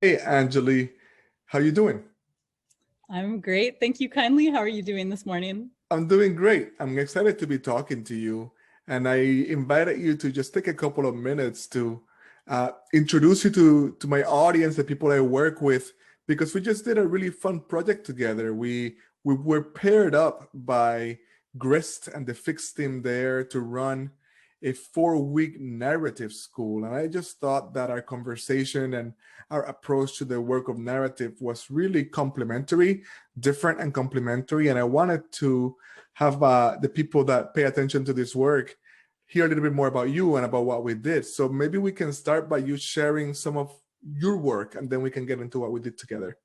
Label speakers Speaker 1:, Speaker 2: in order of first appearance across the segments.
Speaker 1: Hey, Anjali, how you doing?
Speaker 2: I'm great. Thank you kindly. How are you doing this morning?
Speaker 1: I'm doing great. I'm excited to be talking to you, and I invited you to just take a couple of minutes to introduce you to my audience, the people I work with, because we just did a really fun project together. We were paired up by Grist and the fixed team there to run a 4-week narrative school, and I just thought that our conversation and our approach to the work of narrative was really complementary, different and complementary, and I wanted to have the people that pay attention to this work hear a little bit more about you and about what we did. So maybe we can start by you sharing some of your work, and then we can get into what we did together.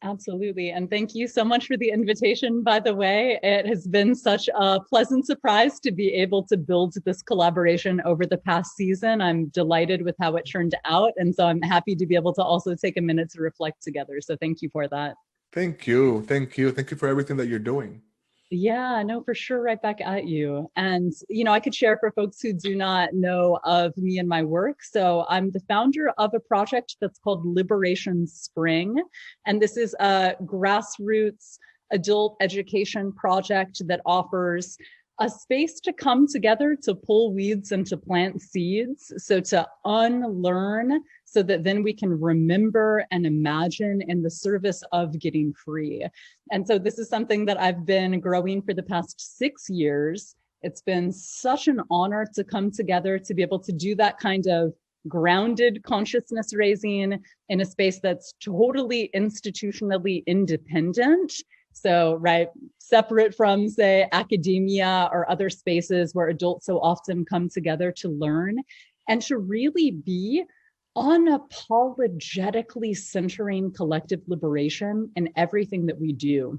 Speaker 2: Absolutely. And thank you so much for the invitation, by the way. It has been such a pleasant surprise to be able to build this collaboration over the past season. I'm delighted with how it turned out. And so I'm happy to be able to also take a minute to reflect together. So thank you for that.
Speaker 1: Thank you. Thank you. Thank you for everything that you're doing.
Speaker 2: Yeah, no, for sure, right back at you. And, I could share for folks who do not know of me and my work. So I'm the founder of a project that's called Liberation Spring. And this is a grassroots adult education project that offers a space to come together to pull weeds and to plant seeds. So to unlearn so that then we can remember and imagine in the service of getting free. And so this is something that I've been growing for the past 6 years. It's been such an honor to come together to be able to do that kind of grounded consciousness raising in a space that's totally institutionally independent. So, right, separate from, say, academia or other spaces where adults so often come together to learn and to really be unapologetically centering collective liberation in everything that we do.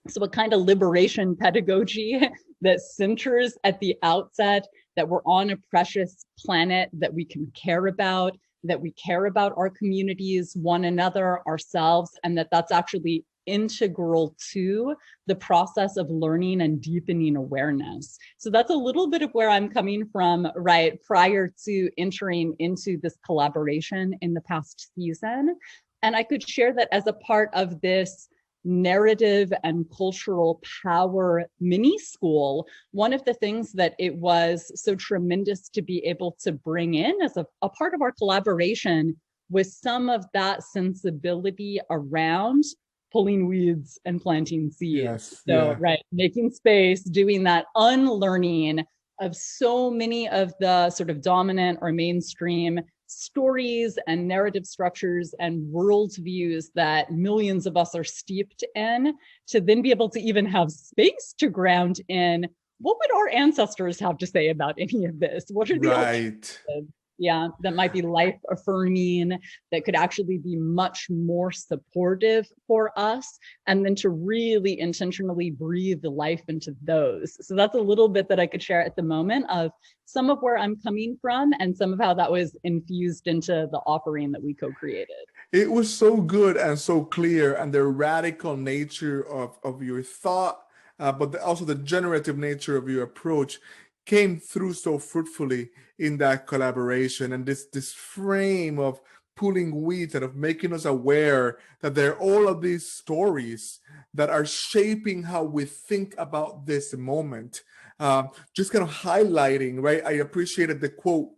Speaker 2: So, a kind of liberation pedagogy that centers at the outset that we're on a precious planet that we can care about, that we care about our communities, one another, ourselves, and that's actually integral to the process of learning and deepening awareness. So that's a little bit of where I'm coming from, right, prior to entering into this collaboration in the past season. And I could share that as a part of this narrative and cultural power mini school, one of the things that it was so tremendous to be able to bring in as a part of our collaboration was some of that sensibility around pulling weeds and planting seeds.
Speaker 1: Yes,
Speaker 2: So,
Speaker 1: yeah.
Speaker 2: right, making space, doing that unlearning of so many of the sort of dominant or mainstream stories and narrative structures and worldviews that millions of us are steeped in, to then be able to even have space to ground in what would our ancestors have to say about any of this? What are the
Speaker 1: Right.
Speaker 2: alternatives? Yeah, that might be life affirming, that could actually be much more supportive for us, and then to really intentionally breathe the life into those. So that's a little bit that I could share at the moment of some of where I'm coming from and some of how that was infused into the offering that we co-created.
Speaker 1: It was so good and so clear, and the radical nature of your thought, but also the generative nature of your approach came through so fruitfully in that collaboration. And this frame of pulling weeds and of making us aware that there are all of these stories that are shaping how we think about this moment. Just kind of highlighting, right? I appreciated the quote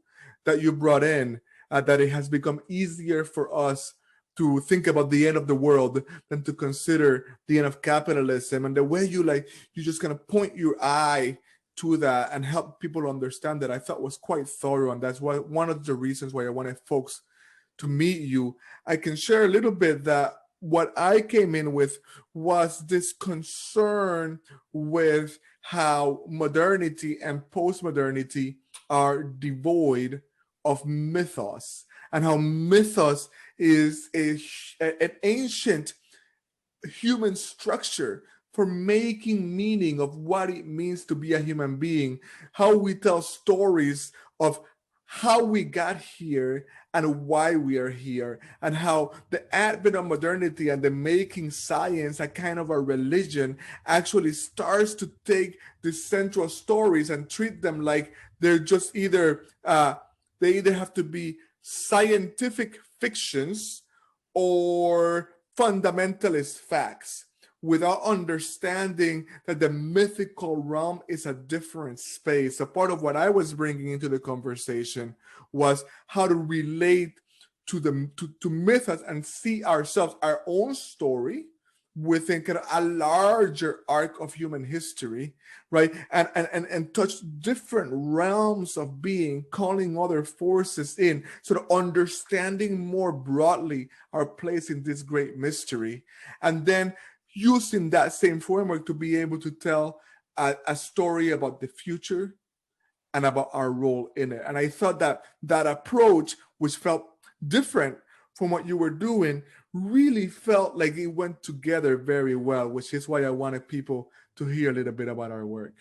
Speaker 1: that you brought in, that it has become easier for us to think about the end of the world than to consider the end of capitalism. And the way you just kind of point your eye to that and help people understand that, I thought was quite thorough. And that's why one of the reasons why I wanted folks to meet you. I can share a little bit that what I came in with was this concern with how modernity and postmodernity are devoid of mythos, and how mythos is an ancient human structure for making meaning of what it means to be a human being, how we tell stories of how we got here and why we are here, and how the advent of modernity and the making science a kind of a religion actually starts to take the central stories and treat them like they're just either they either have to be scientific fictions or fundamentalist facts without understanding that the mythical realm is a different space. A part of what I was bringing into the conversation was how to relate to mythos and see ourselves, our own story within kind of a larger arc of human history, right? And touch different realms of being, calling other forces in, sort of understanding more broadly our place in this great mystery, and then using that same framework to be able to tell a story about the future and about our role in it. And I thought that that approach, which felt different from what you were doing, really felt like it went together very well, which is why I wanted people to hear a little bit about our work.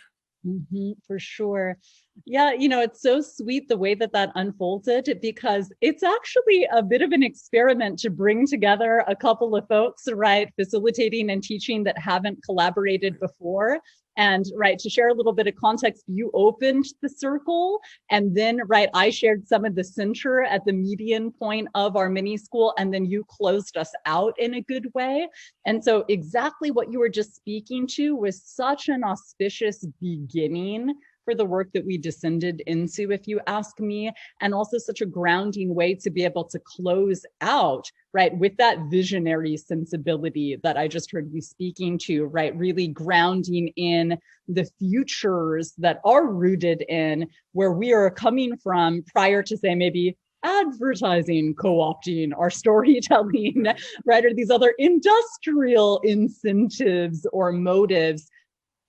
Speaker 2: For sure. Yeah, it's so sweet the way that that unfolded, because it's actually a bit of an experiment to bring together a couple of folks, right, facilitating and teaching that haven't collaborated before. And right, to share a little bit of context, you opened the circle, and then right, I shared some of the center at the median point of our mini school, and then you closed us out in a good way. And so exactly what you were just speaking to was such an auspicious beginning for the work that we descended into, if you ask me, and also such a grounding way to be able to close out, right, with that visionary sensibility that I just heard you speaking to, right, really grounding in the futures that are rooted in where we are coming from prior to, say, maybe advertising co-opting our storytelling, right, or these other industrial incentives or motives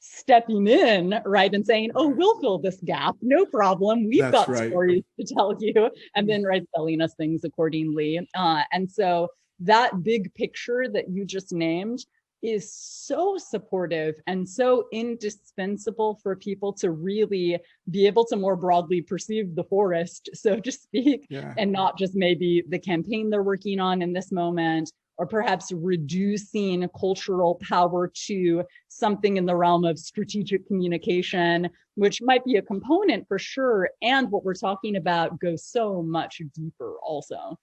Speaker 2: stepping in, right, and saying, oh, we'll fill this gap, no problem, we've
Speaker 1: That's
Speaker 2: got
Speaker 1: right.
Speaker 2: stories to tell you, and then right, selling us things accordingly. And so that big picture that you just named is so supportive and so indispensable for people to really be able to more broadly perceive the forest, so to speak, and not just maybe the campaign they're working on in this moment, or perhaps reducing cultural power to something in the realm of strategic communication, which might be a component for sure. And what we're talking about goes so much deeper also.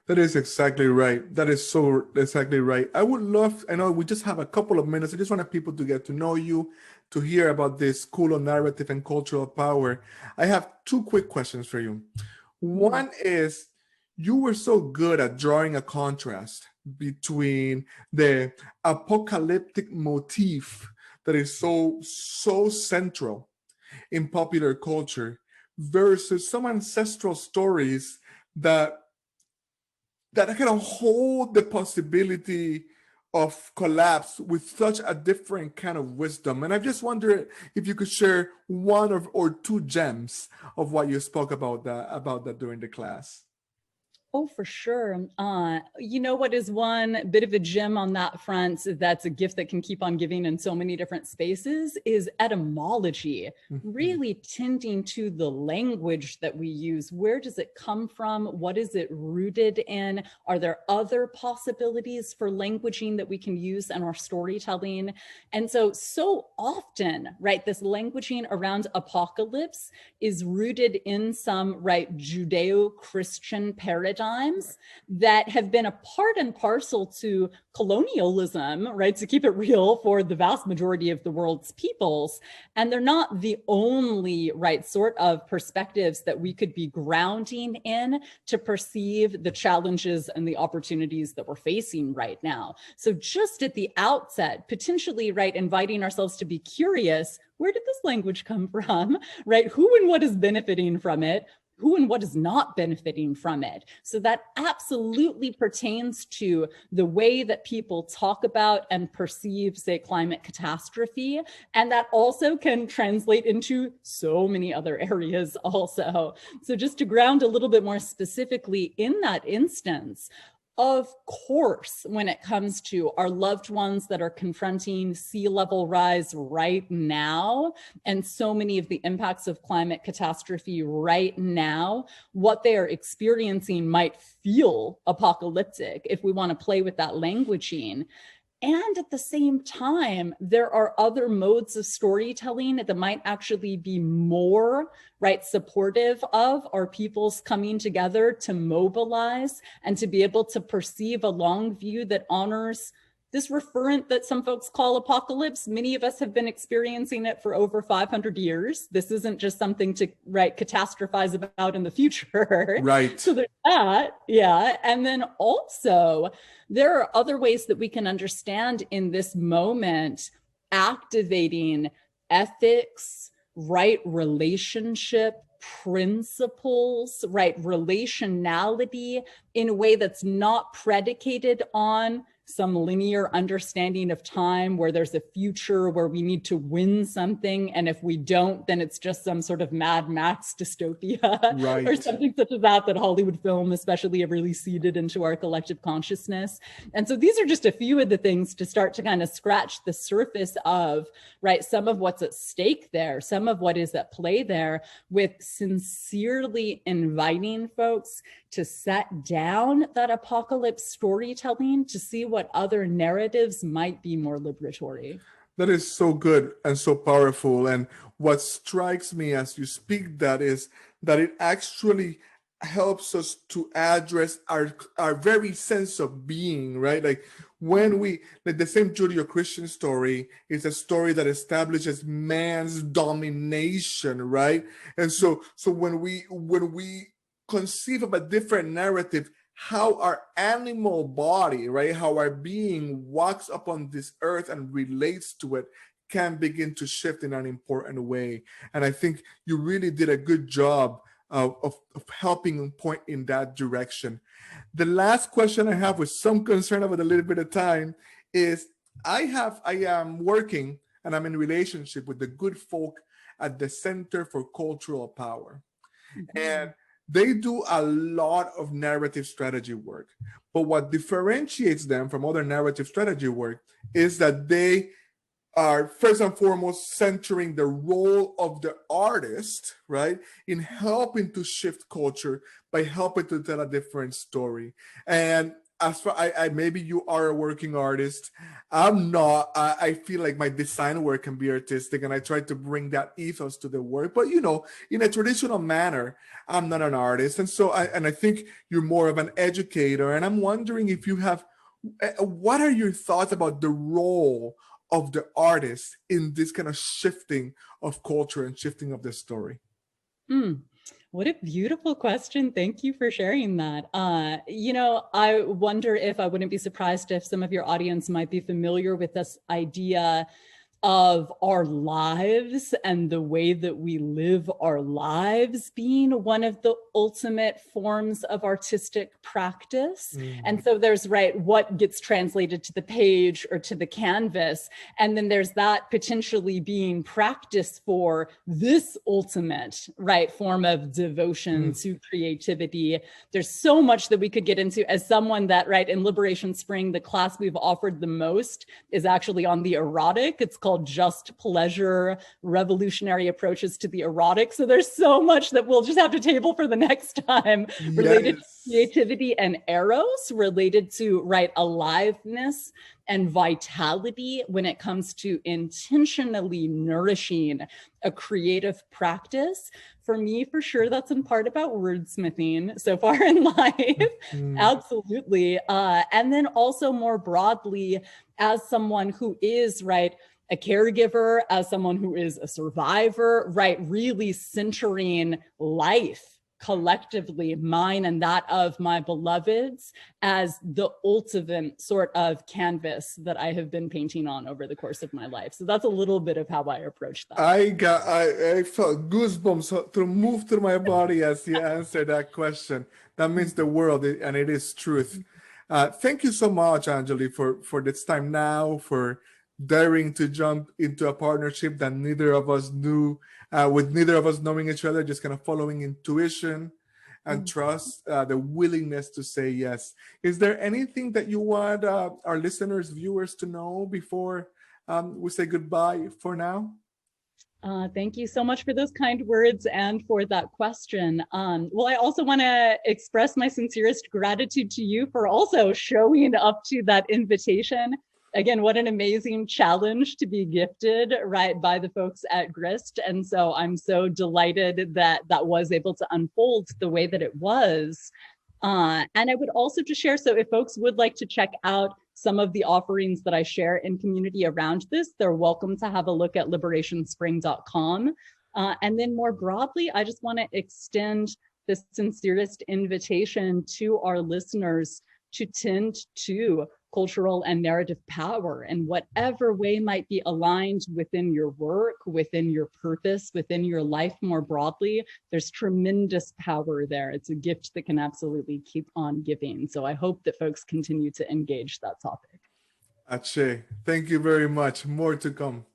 Speaker 1: That is exactly right. That is so exactly right. I would love, I know we just have a couple of minutes. I just wanted people to get to know you, to hear about this school of narrative and cultural power. I have two quick questions for you. One is, you were so good at drawing a contrast between the apocalyptic motif that is so central in popular culture versus some ancestral stories that kind of hold the possibility of collapse with such a different kind of wisdom. And I just wonder if you could share one or two gems of what you spoke about that during the class.
Speaker 2: Oh, for sure. You know what is one bit of a gem on that front that's a gift that can keep on giving in so many different spaces is etymology, really tending to the language that we use. Where does it come from? What is it rooted in? Are there other possibilities for languaging that we can use in our storytelling? And so often, right, this languaging around apocalypse is rooted in some, right, Judeo-Christian paradigms that have been a part and parcel to colonialism, right, to keep it real, for the vast majority of the world's peoples. And they're not the only, right, sort of perspectives that we could be grounding in to perceive the challenges and the opportunities that we're facing right now. So just at the outset, potentially, right, inviting ourselves to be curious, where did this language come from, right? Who and what is benefiting from it? Who and what is not benefiting from it? So that absolutely pertains to the way that people talk about and perceive, say, climate catastrophe. And that also can translate into so many other areas also. So just to ground a little bit more specifically in that instance, of course, when it comes to our loved ones that are confronting sea level rise right now, and so many of the impacts of climate catastrophe right now, what they are experiencing might feel apocalyptic if we want to play with that languaging. And at the same time, there are other modes of storytelling that might actually be more, right, supportive of our peoples coming together to mobilize and to be able to perceive a long view that honors this referent that some folks call apocalypse. Many of us have been experiencing it for over 500 years. This isn't just something to, right, catastrophize about in the future.
Speaker 1: Right.
Speaker 2: So there's that, yeah. And then also, there are other ways that we can understand in this moment activating ethics, right, relationship principles, right, relationality in a way that's not predicated on some linear understanding of time where there's a future where we need to win something, and if we don't, then it's just some sort of Mad Max dystopia
Speaker 1: Right.
Speaker 2: or something such as that Hollywood film especially have really seeded into our collective consciousness. And so these are just a few of the things to start to kind of scratch the surface of, right, some of what's at stake there, some of what is at play there, with sincerely inviting folks to set down that apocalypse storytelling to see what other narratives might be more liberatory.
Speaker 1: That is so good and so powerful. And what strikes me as you speak that is that it actually helps us to address our very sense of being, right? Like when we, like the same Judeo-Christian story is a story that establishes man's domination, right? And so when we conceive of a different narrative, how our animal body, right, how our being walks upon this earth and relates to it can begin to shift in an important way. And I think you really did a good job of helping point in that direction. The last question I have, with some concern about a little bit of time, is I am working and I'm in relationship with the good folk at the Center for Cultural Power. Mm-hmm. And they do a lot of narrative strategy work. But what differentiates them from other narrative strategy work is that they are first and foremost centering the role of the artist, right, in helping to shift culture by helping to tell a different story. And as far I maybe you are a working artist, I'm not. I feel like my design work can be artistic, and I try to bring that ethos to the work. But in a traditional manner, I'm not an artist, and so I think you're more of an educator. And I'm wondering if you have, what are your thoughts about the role of the artist in this kind of shifting of culture and shifting of the story?
Speaker 2: What a beautiful question. Thank you for sharing that. I wonder if I wouldn't be surprised if some of your audience might be familiar with this idea of our lives and the way that we live our lives being one of the ultimate forms of artistic practice. And so there's, right, what gets translated to the page or to the canvas. And then there's that potentially being practice for this ultimate, right, form of devotion to creativity. There's so much that we could get into. As someone that, right, in Liberation Spring, the class we've offered the most is actually on the erotic. It's called Just Pleasure, Revolutionary Approaches to the Erotic. So there's so much that we'll just have to table for the next time related to creativity and eros, related to, right, aliveness and vitality when it comes to intentionally nourishing a creative practice. For me, for sure, that's in part about wordsmithing so far in life. Absolutely. And then also more broadly, as someone who is, right, a caregiver, as someone who is a survivor, right, really centering life collectively, mine and that of my beloveds, as the ultimate sort of canvas that I have been painting on over the course of my life. So that's a little bit of how I approach that.
Speaker 1: I felt goosebumps to move through my body as you answered that question. That means the world, and it is truth. Thank you so much, Anjali, for this time now, for daring to jump into a partnership that neither of us knew, with neither of us knowing each other, just kind of following intuition and trust, the willingness to say yes. Is there anything that you want our listeners, viewers to know before we say goodbye for now?
Speaker 2: Thank you so much for those kind words and for that question. Well, I also want to express my sincerest gratitude to you for also showing up to that invitation. Again, what an amazing challenge to be gifted, right, by the folks at Grist. And so I'm so delighted that that was able to unfold the way that it was. And I would also just share, so if folks would like to check out some of the offerings that I share in community around this, they're welcome to have a look at liberationspring.com. And then more broadly, I just want to extend the sincerest invitation to our listeners to tend to cultural and narrative power in whatever way might be aligned within your work, within your purpose, within your life more broadly. There's tremendous power there. It's a gift that can absolutely keep on giving. So I hope that folks continue to engage that topic.
Speaker 1: Ache, thank you very much. More to come.